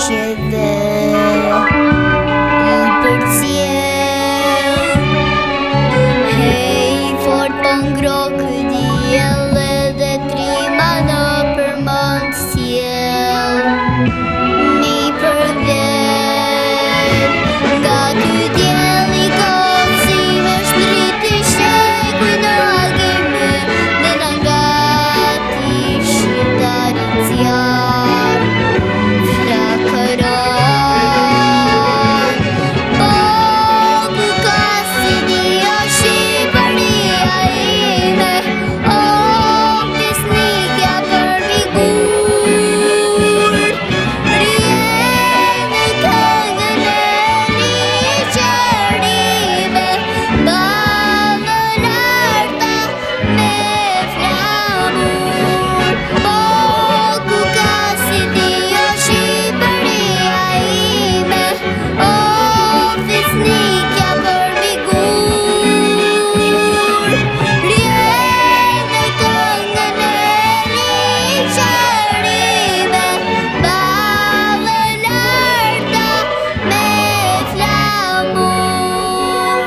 që dhe I përcjell. Hej, fort po ngro ky diell edhe trima në përmend sjell. Mi përvjen nga ky diell I kot si me shtriti shekuj në agime dhe na ngati shqiptarit zjarr. Flakëron po ku ka si dia Shqipëria ime, o fisnikja për migur. Rjen në këngën e ligjërime, ballë larta me flamur. Po ku ka si dia Shqipëria ime, o fisnikja për migur. Rjen në këngën e ligjërime, ballë larta me flamur.